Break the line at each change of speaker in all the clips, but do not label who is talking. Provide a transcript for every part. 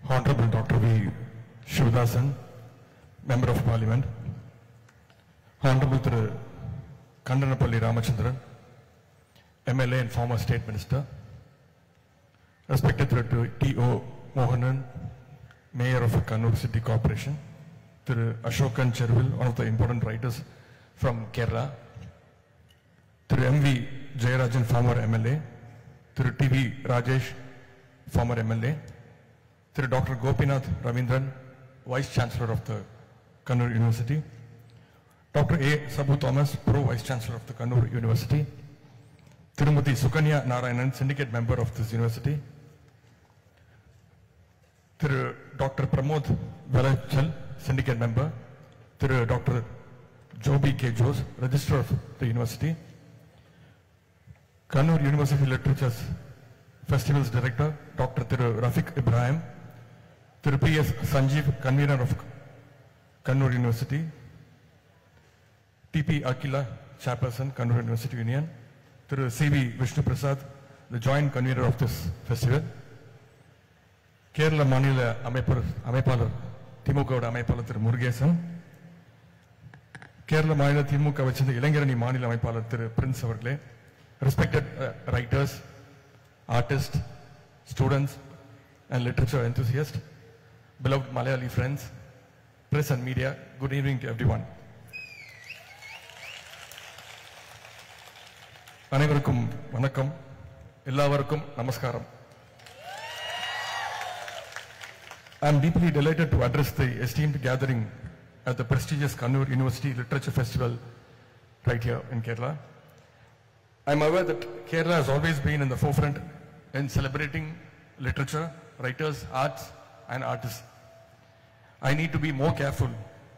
Honorable Dr. V. Shivadathan, Member of Parliament, Honorable Thiru Kandanapalli Ramachandran, MLA and former State Minister, Respected Thiru T.O. Mohanan, Mayor of Kannur City Corporation, Thiru Ashokan Chervil, one of the important writers from Kerala, Thiru M.V. Jayarajan, former MLA, Thiru T.V. Rajesh, former MLA, Thiru Dr. Gopinath Ravindran, Vice Chancellor of the Kannur University, Dr. A. Sabu Thomas, Pro Vice Chancellor of the Kannur University, Tirumuthi Sukanya Narayanan, Syndicate Member of this University, Thiru Dr. Pramod Velachal, Syndicate Member, Thiru Dr. Joby K. Jose, Registrar of the University, Kannur University Literature's Festivals Director, Dr. Thiru Rafiq Ibrahim, Thiru P.S. Sanjeev, Convener of Kannur University, T.P. Akila, Chairperson, Kannur University Union, Thiru C.V. Vishnu Prasad, the Joint Convener of this festival, Kerala Manila Amaipalar, Thimuka Amaipalar Thiru Murugesan, Kerala Manila Thimuka Vachindi Ilangarani Manila Amaipalar Thiru Prince Avargale, respected writers, artists, students, and literature enthusiasts, beloved Malayali friends, press and media, good evening to everyone. அனைவருக்கும் வணக்கம், எல்லாவருக்கும் நமஸ்காரம். I am deeply delighted to address the esteemed gathering at the prestigious Kannur University Literature Festival right here in Kerala. I am aware that Kerala has always been in the forefront in celebrating literature, writers, arts, and artists. I need to be more careful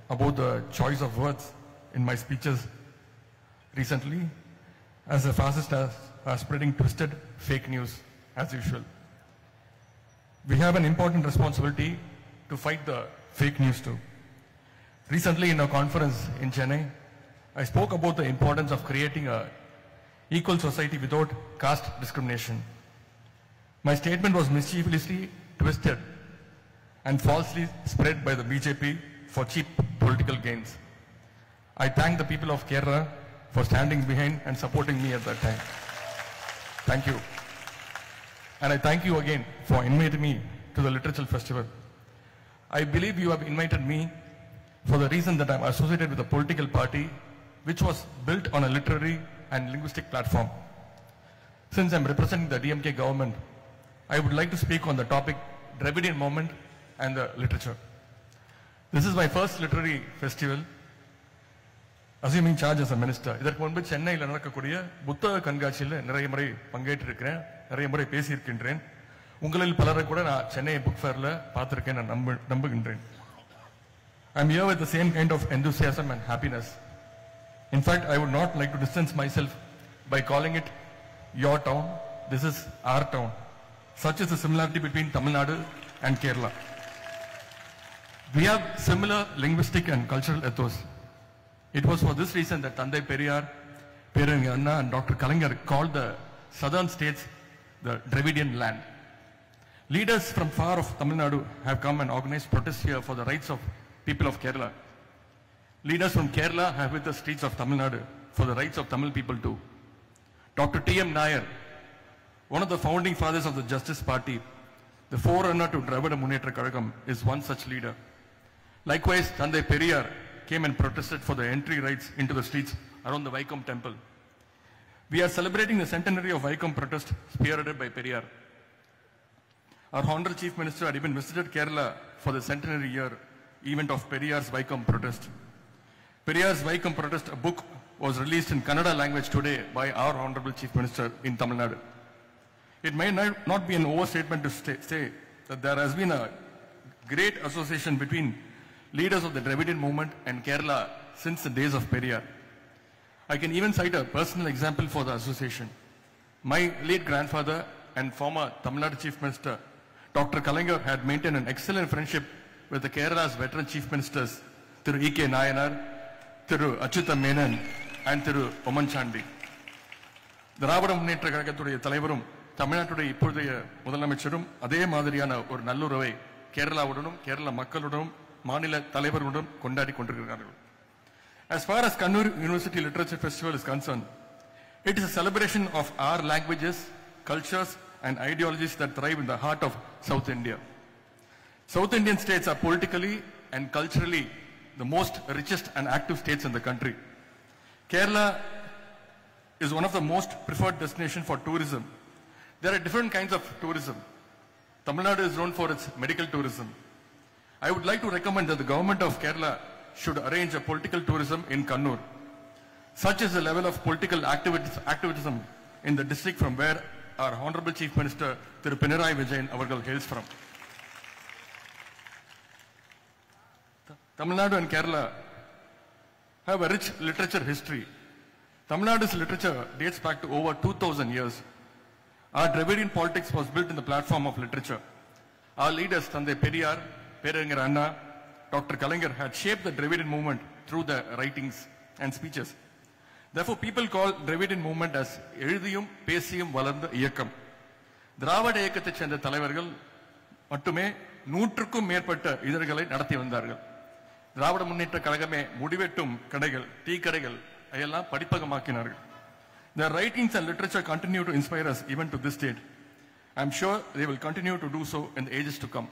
about the choice of words in my speeches recently, as the fascists are spreading twisted fake news as usual. We have an important responsibility to fight the fake news too. Recently in a conference in Chennai, I spoke about the importance of creating an equal society without caste discrimination. My statement was mischievously twisted and falsely spread by the BJP for cheap political gains. I thank the people of Kerala for standing behind and supporting me at that time. Thank you. And I thank you again for inviting me to the Literature Festival. I believe you have invited me for the reason that I am associated with a political party which was built on a literary and linguistic platform. Since I am representing the DMK government, I would like to speak on the topic Dravidian movement and the literature. This is my first literary festival, assuming charge as a minister. இதற்கு முன்பு சென்னையில் நடக்கக்கூடிய புத்தக கண்காட்சியில் நிறைய முறை பங்கேற்றிருக்கிறேன், நிறைய முறை பேசியிருக்கின்றேன். உங்களில் பலரை கூட நான் சென்னை புக் ஃபேர்ல பார்த்திருக்கேன், நான் நம்புகின்றேன். I am here with the same kind of enthusiasm and happiness. In fact, I would not like to distance myself by calling it your town. This is our town. Such is the similarity between Tamil Nadu and Kerala. We have similar linguistic and cultural ethos. It was for this reason that Tandai Periyar, Periyar Anna and Dr. Kalaignar called the southern states the Dravidian land. Leaders from far of Tamil Nadu have come and organized protests here for the rights of people of Kerala. Leaders from Kerala have hit the streets of Tamil Nadu for the rights of Tamil people too. Dr. T.M. Nair, one of the founding fathers of the Justice Party, the forerunner to Dravida Munnetra Kazhagam, is one such leader. Likewise, Tandai Periyar came and protested for the entry rights into the streets around the Vaikom temple. We are celebrating the centenary of Vaikom protest spearheaded by Periyar. Our Honorable Chief Minister had even visited Kerala for the centenary year event of Periyar's Vaikom protest. Periyar's Vaikom protest, a book, was released in Kannada language today by our Honorable Chief Minister in Tamil Nadu. It may not be an overstatement to say that there has been a great association between leaders of the Dravidian movement and Kerala since the days of Periyar. I can even cite a personal example for the association. My late grandfather and former Tamil Nadu Chief Minister, Dr. Kalaignar, had maintained an excellent friendship with the Kerala's veteran Chief Ministers, Thiru E.K. Nayanar, Thiru Achyutha Menon, and Thiru Oman Chandi. Dravida Munnetra Kazhagam தலைவரும் தமிழ்நாட்டுடைய இப்பொழுதைய முதலமைச்சரும் அதே மாதிரியான ஒரு நல்லுறவை கேரளாவுடனும் கேரள மக்களுடனும் மாநில தலைவர்களுடன் கொண்டாடி கொண்டிருக்கிறார்கள். As far as Kannur University Literature Festival is concerned, it is a celebration of our languages, cultures and ideologies that thrive in the heart of South India. South Indian states are politically and culturally the most richest and active states in the country. Kerala is one of the most preferred destinations for tourism. There are different kinds of tourism. Tamil Nadu is known for its medical tourism. I would like to recommend that the government of Kerala should arrange a political tourism in Kannur. Such is the level of political activism in the district from where our Honorable Chief Minister Thiru Pinarayi Vijayan avargal hails from. Tamil Nadu and Kerala have a rich literature history. Tamil Nadu's literature dates back to over 2000 years. Our Dravidian politics was built in the platform of literature. Our leaders, Thandai Periyar, Periyar Anna, Dr. Kalaignar had shaped the Dravidian movement through their writings and speeches. Therefore, people call Dravidian movement as Ezhudhiyum Pesiyum Valarndha Iyakkam. திராவிட இயக்கத்தைச் சேர்ந்த தலைவர்கள் மட்டுமே 100க்கும் மேற்பட்ட இதழ்களை நடத்தி வந்தார்கள். திராவிட முன்னேற்ற கழகமே முடிவெட்டும் கடைகள், tea கடைகள் எல்லாம் படிப்பகமாக்கினார்கள். Their writings and literature continue to inspire us even to this date. I am sure they will continue to do so in the ages to come.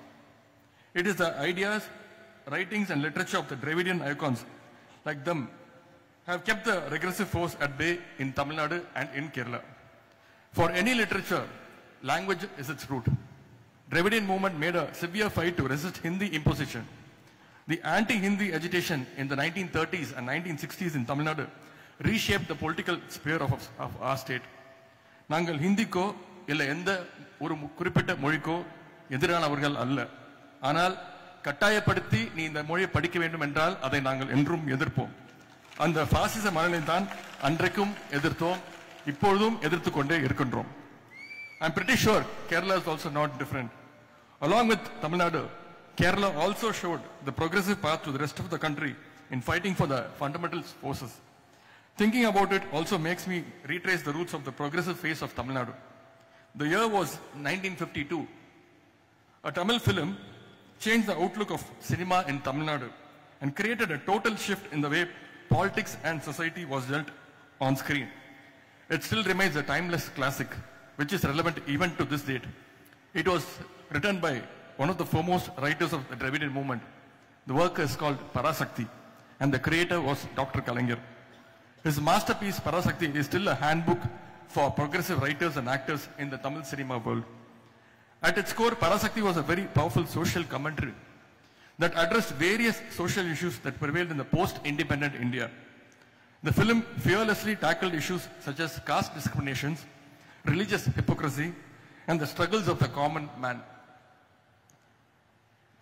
It is the ideas, writings and literature of the Dravidian icons like them have kept the regressive force at bay in Tamil Nadu and in Kerala. For any literature, language is its root. Dravidian movement made a severe fight to resist Hindi imposition. The anti-Hindi agitation in the 1930s and 1960s in Tamil Nadu reshaped the political sphere of our state. நாங்கள் ஹிந்திக்கோ இல்லை எந்த ஒரு குறிப்பிட்ட மொழிக்கோ எதிரானவர்கள் அல்ல. ஆனால் கட்டாயப்படுத்தி நீ இந்த மொழியை படிக்க வேண்டும் என்றால் அதை நாங்கள் என்றும் எதிர்ப்போம். அந்த பாசிச மனநிலை தான் அன்றைக்கும் எதிர்த்தோம், இப்பொழுதும் எதிர்த்து கொண்டே இருக்கின்றோம். I am pretty sure Kerala is also not different. Along with Tamil Nadu, Kerala also showed the progressive path to the rest of the country in fighting for the fundamental forces. Thinking about it also makes me retrace the roots of the progressive phase of Tamil Nadu. The year was 1952. A Tamil film changed the outlook of cinema in Tamil Nadu and created a total shift in the way politics and society was dealt on screen. It still remains a timeless classic, which is relevant even to this date. It was written by one of the foremost writers of the Dravidian movement. The work is called Parasakti, and the creator was Dr. Kalaignar. His masterpiece Parasakti is still a handbook for progressive writers and actors in the Tamil cinema world. At its core, Parasakti was a very powerful social commentary that addressed various social issues that prevailed in the post-independent India. The film fearlessly tackled issues such as caste discriminations, religious hypocrisy, and the struggles of the common man.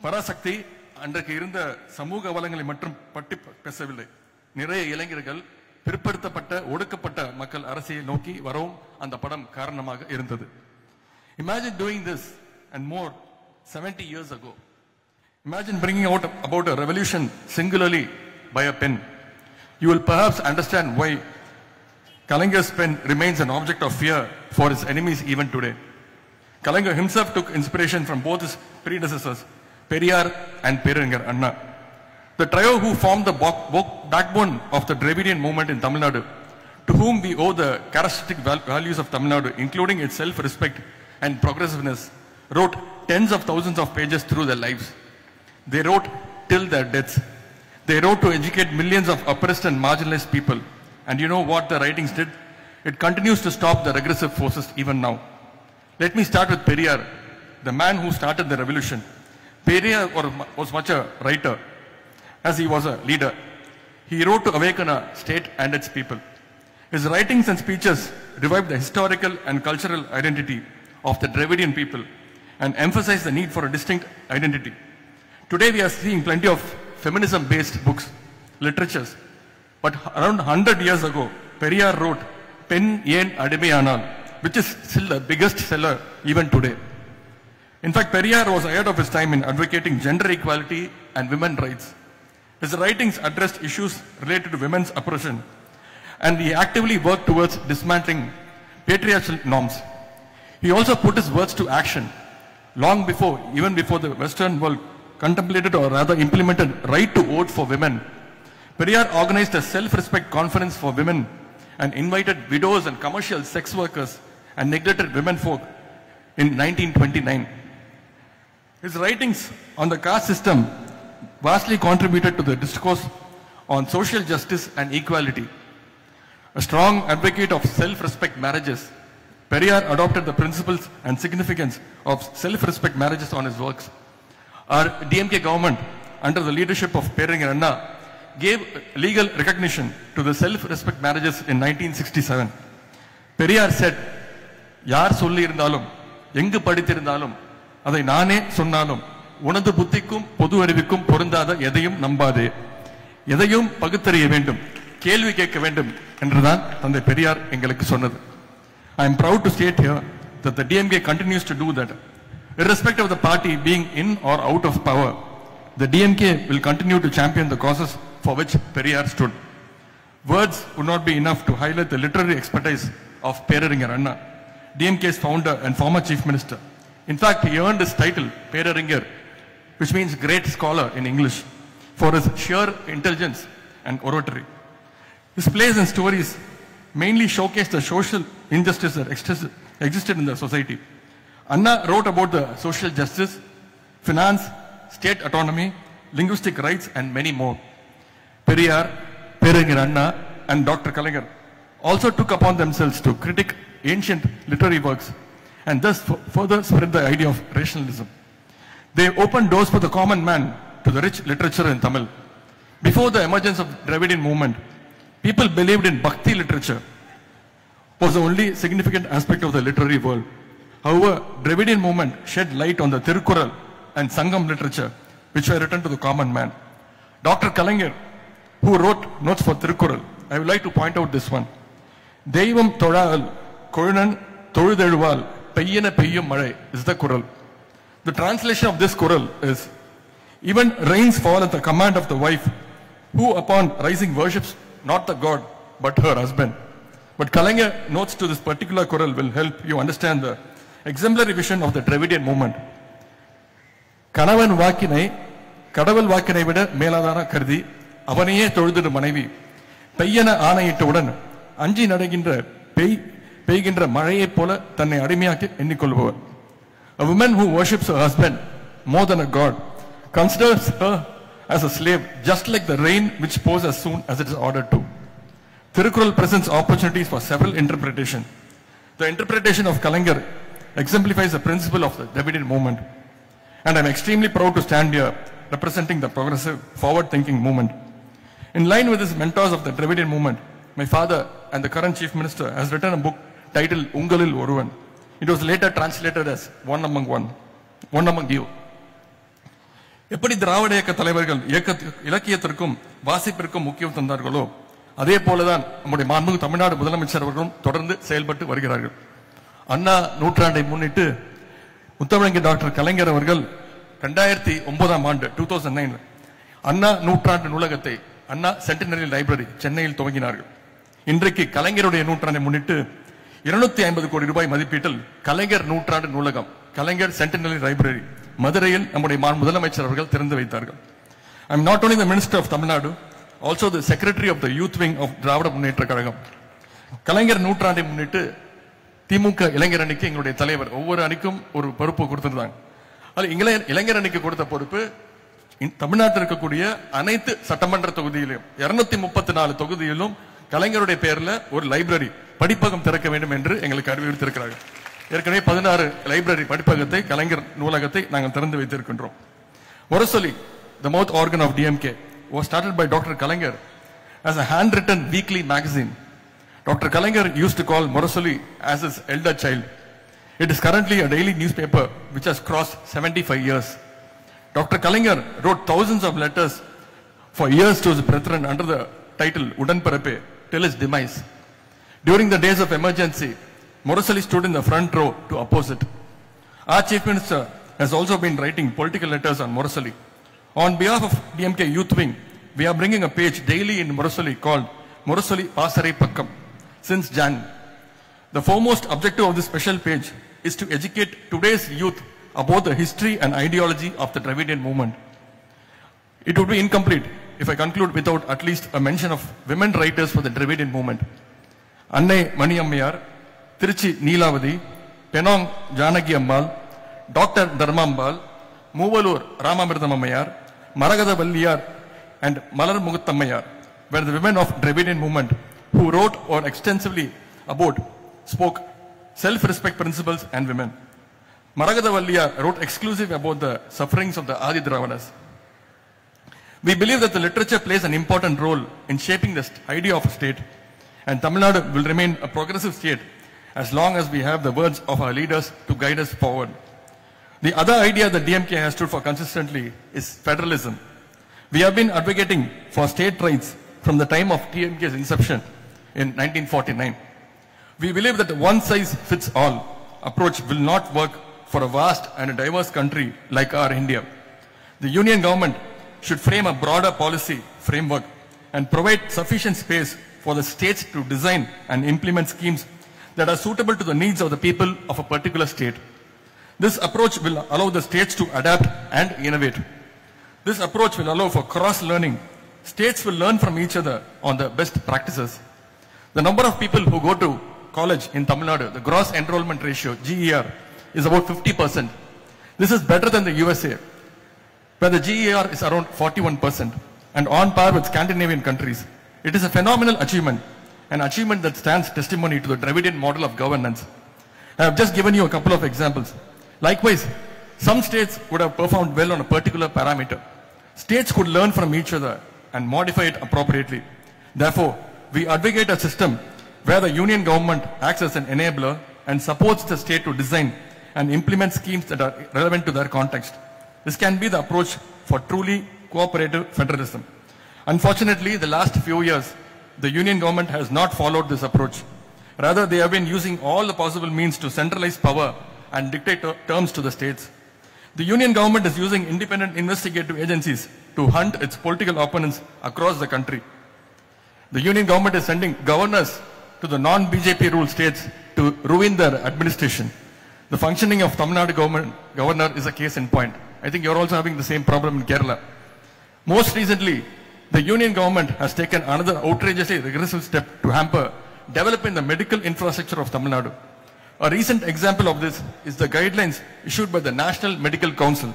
Parasakti அன்றைக்கு இருந்த சமூக வளங்களை மட்டும் பற்றி பேசவில்லை. நிறைய இளைஞர்கள் பிற்படுத்தப்பட்ட ஒடுக்கப்பட்ட மக்கள் அரசியல் நோக்கி வரவும் அந்த படம் காரணமாக இருந்தது. Imagine doing this and more 70 years ago. Imagine bringing out about a revolution singularly by a pen. You will perhaps understand why Kalaignar's pen remains an object of fear for his enemies even today. Kalaignar himself took inspiration from both his predecessors, Periyar and Periyar Anna. The trio who formed the backbone of the Dravidian movement in Tamil Nadu, to whom we owe the characteristic values of Tamil Nadu, including its self-respect and progressiveness, wrote tens of thousands of pages through their lives. They wrote till their deaths. They wrote to educate millions of oppressed and marginalized people. And you know what the writings did? It continues to stop the regressive forces even now. Let me start with Periyar, the man who started the revolution. Periyar was much a writer, as he was a leader. He wrote to awaken a state and its people. His writings and speeches revived the historical and cultural identity of the Dravidian people and emphasized the need for a distinct identity. Today we are seeing plenty of feminism-based books, literatures. But around 100 years ago, Periyar wrote Pen Yen Adimayanal, which is still the biggest seller even today. In fact, Periyar was ahead of his time in advocating gender equality and women's rights. His writings addressed issues related to women's oppression, and he actively worked towards dismantling patriarchal norms. He also put his words to action. long before, even before the Western world contemplated or rather implemented right to vote for women, Periyar organized a self-respect conference for women and invited widows and commercial sex workers and neglected women folk in 1929. His writings on the caste system vastly contributed to the discourse on social justice and equality. A strong advocate of self-respect marriages, Periyar adopted the principles and significance of self-respect marriages on his works. Our DMK government, under the leadership of Periyar Anna, gave legal recognition to the self-respect marriages in 1967. Periyar said, "Yaar solli irundhalum, engu padithirundhalum, adai naane sonnalum, unadu buddhikkum podu arivikkum porundada edayum nambade, edayum paguthariya vendum, kelvi kekka vendum என்றுதான் தந்தை பெரியார் எங்களுக்கு சொன்னது." I am proud to state here that the DMK continues to do that. Irrespective of the party being in or out of power, the DMK will continue to champion the causes for which Periyar stood. Words would not be enough to highlight the literary expertise of Periyar Anna, DMK's founder and former chief minister. In fact, he earned his title, Periyar, which means great scholar in English, for his sheer intelligence and oratory. His plays and stories mainly showcase the social injustice that existed in the society. Anna wrote about the social justice, finance, state autonomy, linguistic rights, and many more. Periyar, Periyar Anna, and Dr. Kalaignar also took upon themselves to critique ancient literary works and thus further spread the idea of rationalism. They opened doors for the common man to the rich literature in Tamil. Before the emergence of Dravidian movement, people believed in Bhakti literature was the only significant aspect of the literary world. However, Dravidian movement shed light on the Tirukkural and Sangam literature, which were written to the common man. Dr. Kalaignar, who wrote notes for Tirukkural, I would like to point out this one. Deivam Thodal, Korunan Thozhuzheluval, Peyyana Peyyum Malai is the Kural. The translation of this Kural is, even rains fall at the command of the wife, who upon rising worships not the god, but her husband. But Kalaignar notes to this particular Kural will help you understand the exemplary vision of the Dravidian movement. Kanavan Vakinai, Kadaval Vakinai vida Meladana Kardi, Avaniye Tozhudu Manavi, Peyyana Aanayittudan, Anji Nadaginra, Peyginra Malaye Pola, Thanai Adimiyakki Ennikolluvavar. A woman who worships her husband more than a god considers her as a slave, just like the rain which pours as soon as it is ordered to. Tirukkural presents opportunities for several interpretations. The interpretation of Kalaignar exemplifies the principle of the Dravidian movement. And I am extremely proud to stand here representing the progressive, forward-thinking movement. In line with his mentors of the Dravidian movement, my father and the current chief minister has written a book titled Ungalil Oruvan. It was later translated as One Among You. எப்படி திராவிட இயக்க தலைவர்கள் இலக்கியத்திற்கும் வாசிப்பிற்கும் முக்கியம் தந்தார்களோ அதே போலதான் நம்முடைய மாண்புமிகு தமிழ்நாடு முதலமைச்சர் அவர்களும் தொடர்ந்து செயல்பட்டு வருகிறார்கள். அண்ணா நூற்றாண்டை முன்னிட்டு முத்தமிழறிஞர் டாக்டர் கலைஞர் அவர்கள் 2009 ஆண்டு 2009 அண்ணா நூற்றாண்டு நூலகத்தை அண்ணா சென்டினரி லைப்ரரி சென்னையில் துவங்கினார்கள். இன்றைக்கு கலைஞருடைய நூற்றாண்டை முன்னிட்டு 250 கோடி ரூபாய் மதிப்பீட்டில் கலைஞர் நூற்றாண்டு நூலகம், கலைஞர் சென்டினரி லைப்ரரி மதுரையில் நம்முடைய முதலமைச்சர் அவர்கள் திறந்து வைத்தார்கள். I am not only the minister of Tamil Nadu, also the secretary of the youth wing of Dravida Munnetra Kazhagam. கலைஞர் நூற்றாண்டை முன்னிட்டு திமுக இளைஞர் அணிக்கு எங்களுடைய தலைவர் ஒவ்வொரு அணிக்கும் ஒரு பொறுப்பு கொடுத்திருந்தாங்க. அது இளைஞர் அணிக்கு கொடுத்த பொறுப்பு தமிழ்நாட்டில் இருக்கக்கூடிய அனைத்து சட்டமன்ற தொகுதியிலும் 234 தொகுதியிலும் கலைஞருடைய பெயர்ல ஒரு லைப்ரரி படிப்பகம் திறக்க வேண்டும் என்று எங்களுக்கு அறிவுறுத்தியிருக்கிறார்கள். ஏற்கனவே 16 லைப்ரரி படிப்பகத்தை கலைஞர் நூலகத்தை நாங்கள் திறந்து வைத்திருக்கின்றோம். Murasoli, the mouth organ of DMK, was started by Dr. Kalaignar as a handwritten weekly magazine. Dr. Kalaignar used to call Murasoli as his elder child. It is currently a daily newspaper which has crossed 75 years. Dr. Kalaignar wrote thousands of letters for years to his brethren under the title Udan Parape till his demise. During the days of emergency, Murasoli stood in the front row to oppose it. Our chief minister has also been writing political letters on Murasoli. On behalf of DMK Youth Wing, we are bringing a page daily in Murasoli called Murasoli Pasarai Pakkam since Jan. The foremost objective of this special page is to educate today's youth about the history and ideology of the Dravidian movement. It would be incomplete if I conclude without at least a mention of women writers for the Dravidian movement. Annai Mani Ammayar, Tiruchi Neelavadi, Penong Janaki Ammal, Dr. Dharmambal, Moovalur Ramamritam Ammayar, Maragada Valliyar, and Malar Muguttammayar were the women of Dravidian movement who wrote or extensively spoke self-respect principles and women. Maragada Valliyar wrote exclusively about the sufferings of the Adi Dravadas. We believe that the literature plays an important role in shaping the idea of a state, and Tamil Nadu will remain a progressive state as long as we have the words of our leaders to guide us forward. The other idea that DMK has stood for consistently is federalism. We have been advocating for state rights from the time of DMK's inception in 1949. We believe that the one-size-fits-all approach will not work for a vast and a diverse country like our India. The union government should frame a broader policy framework and provide sufficient space for the states to design and implement schemes that are suitable to the needs of the people of a particular state. This approach will allow the states to adapt and innovate. This approach will allow for cross-learning. States will learn from each other on the best practices. The number of people who go to college in Tamil Nadu, the gross enrollment ratio, GER, is about 50%. This is better than the USA, where the GER is around 41% and on par with Scandinavian countries. It is a phenomenal achievement, an achievement that stands testimony to the Dravidian model of governance. I have just given you a couple of examples. Likewise, some states would have performed well on a particular parameter. States could learn from each other and modify it appropriately. Therefore, we advocate a system where the union government acts as an enabler and supports the state to design and implement schemes that are relevant to their context. This can be the approach for truly cooperative federalism. Unfortunately, the last few years, the union government has not followed this approach. Rather, they have been using all the possible means to centralize power and dictate terms to the states. The union government is using independent investigative agencies to hunt its political opponents across the country. The union government is sending governors to the non-BJP ruled states to ruin their administration. The functioning of Tamil Nadu governor is a case in point. I think you're also having the same problem in Kerala. Most recently, the union government has taken another outrageously regressive step to hamper developing the medical infrastructure of Tamil Nadu. A recent example of this is the guidelines issued by the National Medical Council.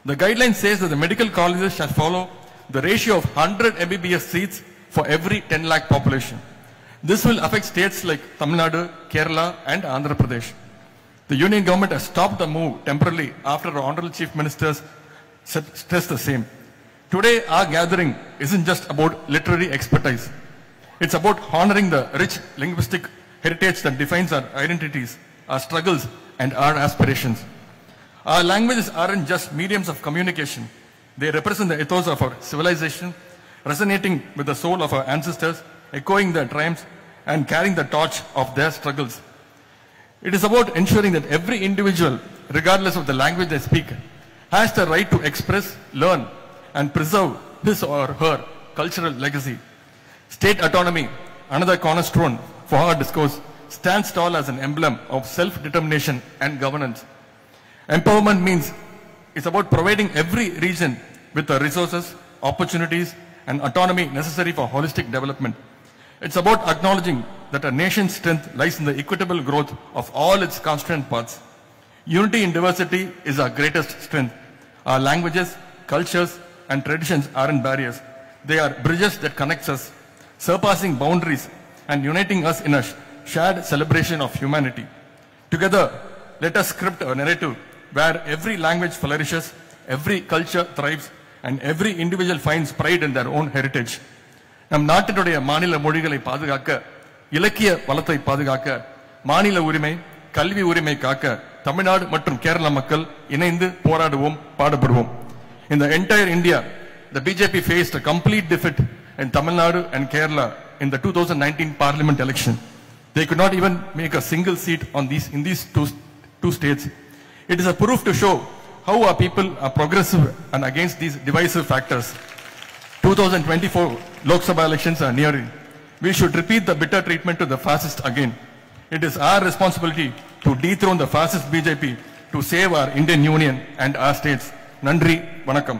The guideline says that the medical colleges shall follow the ratio of 100 MBBS seats for every 10 lakh population. This will affect states like Tamil Nadu, Kerala and Andhra Pradesh. The union government has stopped the move temporarily after our Honorable Chief Ministers stressed the same. Today, our gathering isn't just about literary expertise. It's about honoring the rich linguistic heritage that defines our identities, our struggles, and our aspirations. Our languages aren't just mediums of communication. They represent the ethos of our civilization, resonating with the soul of our ancestors, echoing their triumphs, and carrying the torch of their struggles. It is about ensuring that every individual, regardless of the language they speak, has the right to express, learn, and preserve his or her cultural legacy. State autonomy, another cornerstone for our discourse, stands tall as an emblem of self-determination and governance. Empowerment means it's about providing every region with the resources, opportunities, and autonomy necessary for holistic development. It's about acknowledging that a nation's strength lies in the equitable growth of all its constituent parts. Unity in diversity is our greatest strength. Our languages, cultures, and traditions aren't barriers. They are bridges that connect us, surpassing boundaries and uniting us in a shared celebration of humanity. Together, let us script a narrative where every language flourishes, every culture thrives, and every individual finds pride in their own heritage. நம் நாட்டினுடைய மாநில மொழிகளை பாதுகாக்க, இலக்கிய வளத்தை பாதுகாக்க, மாநில உரிமை, கல்வி உரிமை காக்க தமிழ்நாடு மற்றும் கேரள மக்கள் இணைந்து போராடுவோம், பாடுபடுவோம். In the entire India, the BJP faced a complete defeat in Tamil Nadu and Kerala in the 2019 parliament election. They could not even make a single seat in these two states. It is a proof to show how our people are progressive and against these divisive factors. 2024 Lok Sabha elections are nearing. We should repeat the bitter treatment to the fascists again. It is our responsibility to dethrone the fascist BJP to save our Indian Union and our states. Nandri, Vanakkam.